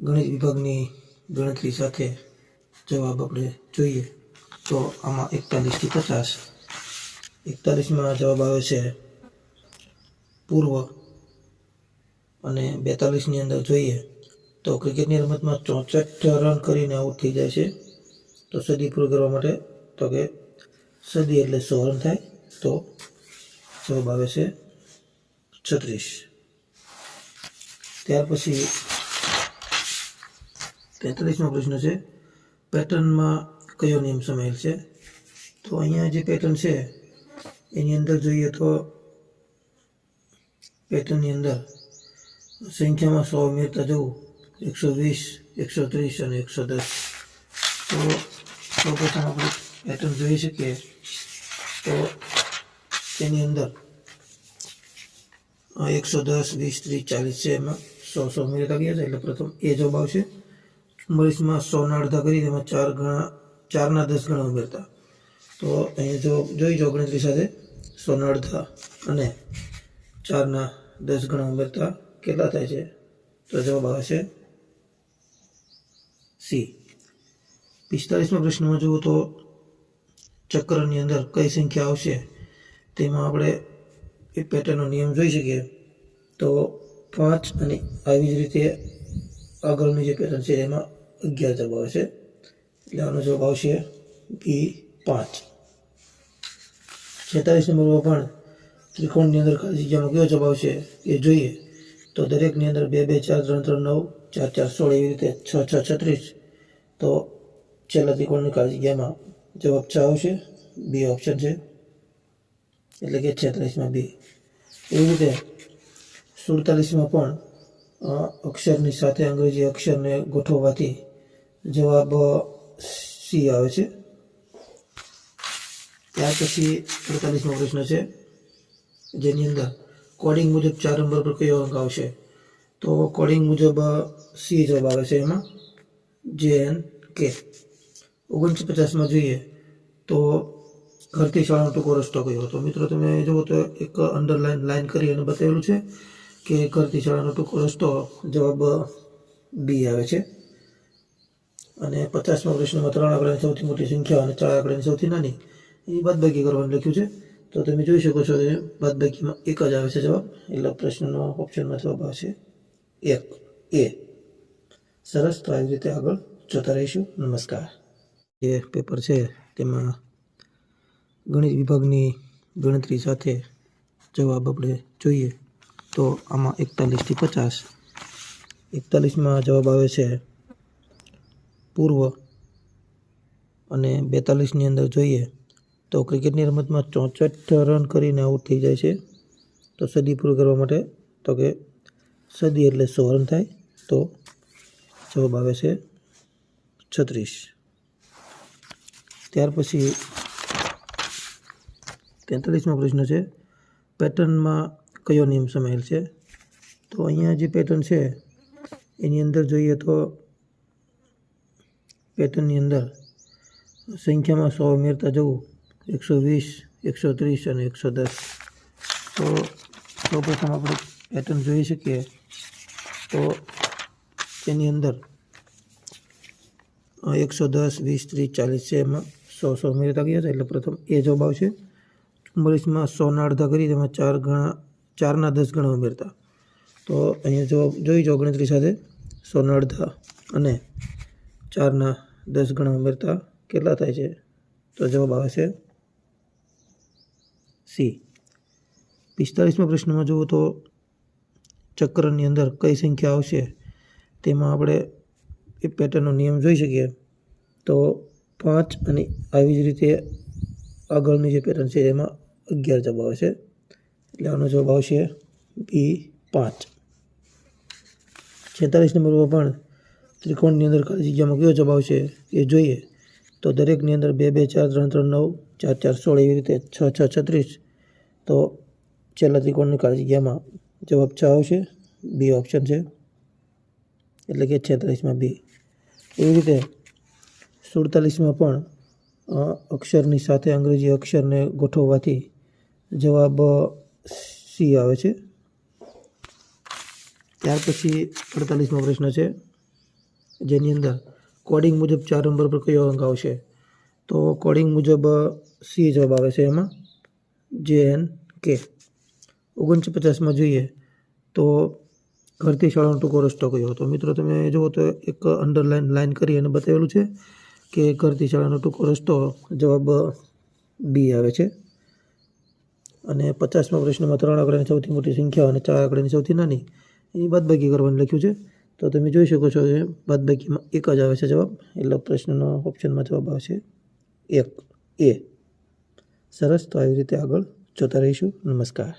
ગણિત વિભાગની ગણતરી સાથે જવાબ આપણે જોઈએ તો આમાં 41 થી 50. 41માં જવાબ આવે છે પૂર્વ અને 42ની અંદર જોઈએ તો ક્રિકેટની રમતમાં 64 રન કરીને આઉટ થઈ જાય છે તો સદી પૂરી કરવા માટે તો કે સદી એટલે 100 રન થાય તો જવાબ આવે છે 36. ત્યાર પછી 43મો પ્રશ્ન છે પેટર્નમાં કયો નિયમ સમાયેલ છે તો અહીંયા જે પેટર્ન છે એની અંદર જોઈએ તો પેટર્નની અંદર સંખ્યામાં 100 ઉમેરતા જવું 120, 130 અને 110. તો સૌપ્રથમ આપણે પેટર્ન જોઈ શકીએ તો તેની અંદર 110, 20, 30, 40 છે એમાં 100 ઉમેરતા ગયા છે એટલે પ્રથમ એ જવાબ આવશે. 44માં 100ના અડધા કરી તેમાં 4ના 10 ગણા ઉમેરતા તો અહીંયા જો જોઈ જો ગણતરી સાથે 100ના અડધા અને 4ના 10 ગણા ઉમેરતા કેટલા થાય છે તો જવાબ આવે છે સી. 45મા પ્રશ્નમાં જુઓ તો ચક્રની અંદર કઈ સંખ્યા આવશે તેમાં આપણે એ પેટર્નનો નિયમ જોઈ શકીએ તો 5 અને આવી જ રીતે આગળની જે પેટર્ન છે એમાં 11 જવાબ આવે છે એટલે આનો જવાબ આવશે બી 5. 46 નંબરમાં પણ ત્રિકોણની અંદર ખાલી જગ્યામાં કયો જવાબ આવશે એ જોઈએ તો દરેકની અંદર 2, 2, 4, 3, 3, 9, 4, 4, 16 એવી રીતે 6, 6, 36 તો છેલ્લા ત્રિકોણની ખાલી જગ્યામાં જવાબ 6 આવશે બી ઓપ્શન છે એટલે કે 46માં બી. એવી રીતે 47માં પણ અક્ષરની સાથે અંગ્રેજી અક્ષરને ગોઠવવાથી જવાબ સી આવે છે. ત્યાર પછી 48મો પ્રશ્ન છે જેની અંદર કોડિંગ મુજબ 4 નંબર પર કયો અંક આવશે તો કોડિંગ મુજબ સી જવાબ આવે છે એમાં JNK. 49માં જોઈએ તો ઘરથી શાળાનો ટૂંકો રસ્તો કયો તો મિત્રો તમે જુઓ તો એક અંડરલાઈન લાઈન કરી અને બતાવેલું છે કે ઘરથી શાળાનો ટૂંકો રસ્તો જવાબ બી આવે છે. અને 50મા પ્રશ્નમાં 3 આંકડાની સૌથી મોટી સંખ્યા અને 4 આંકડાની સૌથી નાની એની બાદબાકી કરવાનું લખ્યું છે તો તમે જોઈ શકો છો કે બાદબાકીમાં 1 જ આવે છે જવાબ એટલે પ્રશ્નનો ઓપ્શનમાં જવાબ આવશે 1 એ. સરસ, તો આવી રીતે આગળ જોતા રહીશું. નમસ્કાર. જે પેપર છે તેમાં ગણિત વિભાગની ગણતરી સાથે જવાબ આપણે જોઈએ તો આમાં 41 થી 50. 41માં જવાબ આવે છે પૂર્વ અને 42ની અંદર જોઈએ તો ક્રિકેટની રમતમાં 64 રન કરીને આઉટ થઈ જાય છે તો સદી પૂરી કરવા માટે તો કે સદી એટલે 100 રન થાય તો જવાબ આવે છે 36. ત્યાર પછી 43મો પ્રશ્ન છે પેટર્નમાં કયો નિયમ સમાયેલ છે તો અહીંયા જે પેટર્ન છે એની અંદર જોઈએ તો પેટર્નની અંદર સંખ્યામાં 100 ઉમેરતા જવું 120, 130 અને 110. તો સૌપ્રથમ આપણે પેટર્ન જોઈ શકીએ તો તેની અંદર 110, 20, 30, 40 છે એમાં 100 ઉમેરતા ગયા છે એટલે પ્રથમ એ જવાબ આવશે. 44માં 100ના અડધા કરી તેમાં 4ના 10 ગણા ઉમેરતા તો અહીંયા જવાબ જોઈ જો ગણતરી સાથે 100ના અડધા અને 4ના 10 ગણા ઉમેરતા કેટલા થાય છે તો જવાબ આવે છે સી. 45મા પ્રશ્નમાં જુઓ તો ચક્રની અંદર કઈ સંખ્યા આવશે તેમાં આપણે એ પેટર્નનો નિયમ જોઈ શકીએ તો 5 અને આવી જ રીતે આગળની જે પેટર્ન છે એમાં 11 જવાબ આવે છે એટલે આનો જવાબ આવશે બી 5. 46 નંબરમાં પણ ત્રિકોણની અંદર ખાલી જગ્યામાં કયો જવાબ આવશે એ જોઈએ તો દરેકની અંદર 2, 2, 4, 3, 3, 9, 4, 4, 16 એવી રીતે 6, 6, 36 તો છેલ્લા ત્રિકોણની ખાલી જગ્યામાં જવાબ 6 આવશે બી ઓપ્શન છે એટલે કે 46માં બી. એવી રીતે 47માં પણ અક્ષરની સાથે અંગ્રેજી અક્ષરને ગોઠવવાથી જવાબ સી આવે છે. ત્યાર પછી 48મો પ્રશ્ન છે જેની અંદર કોડિંગ મુજબ 4 નંબર પર કયો અંક આવશે? તો કોડિંગ મુજબ સી જવાબ આવે છે એમાં, JNK. 49માં જોઈએ તો ઘરથી શાળાનો ટૂંકો રસ્તો કયો? તો મિત્રો તમે જુઓ તો એક લાઈન કરી અને બતાવેલું છે કે ઘરથી શાળાનો ટૂંકો રસ્તો જવાબ બી આવે છે. અને 50મા પ્રશ્નમાં 3 આંકડાની સૌથી મોટી સંખ્યા અને 4 આંકડાની સૌથી નાની એની બાદબાકી કરવાનું લખ્યું છે. તો તમે જોઈ શકો છો કે બાદબાકીમાં 1 જ આવે છે જવાબ, એટલે પ્રશ્નનો ઓપ્શનમાં જવાબ આવશે 1A. સરસ, તો આવી રીતે આગળ જોતા રહીશું. નમસ્કાર.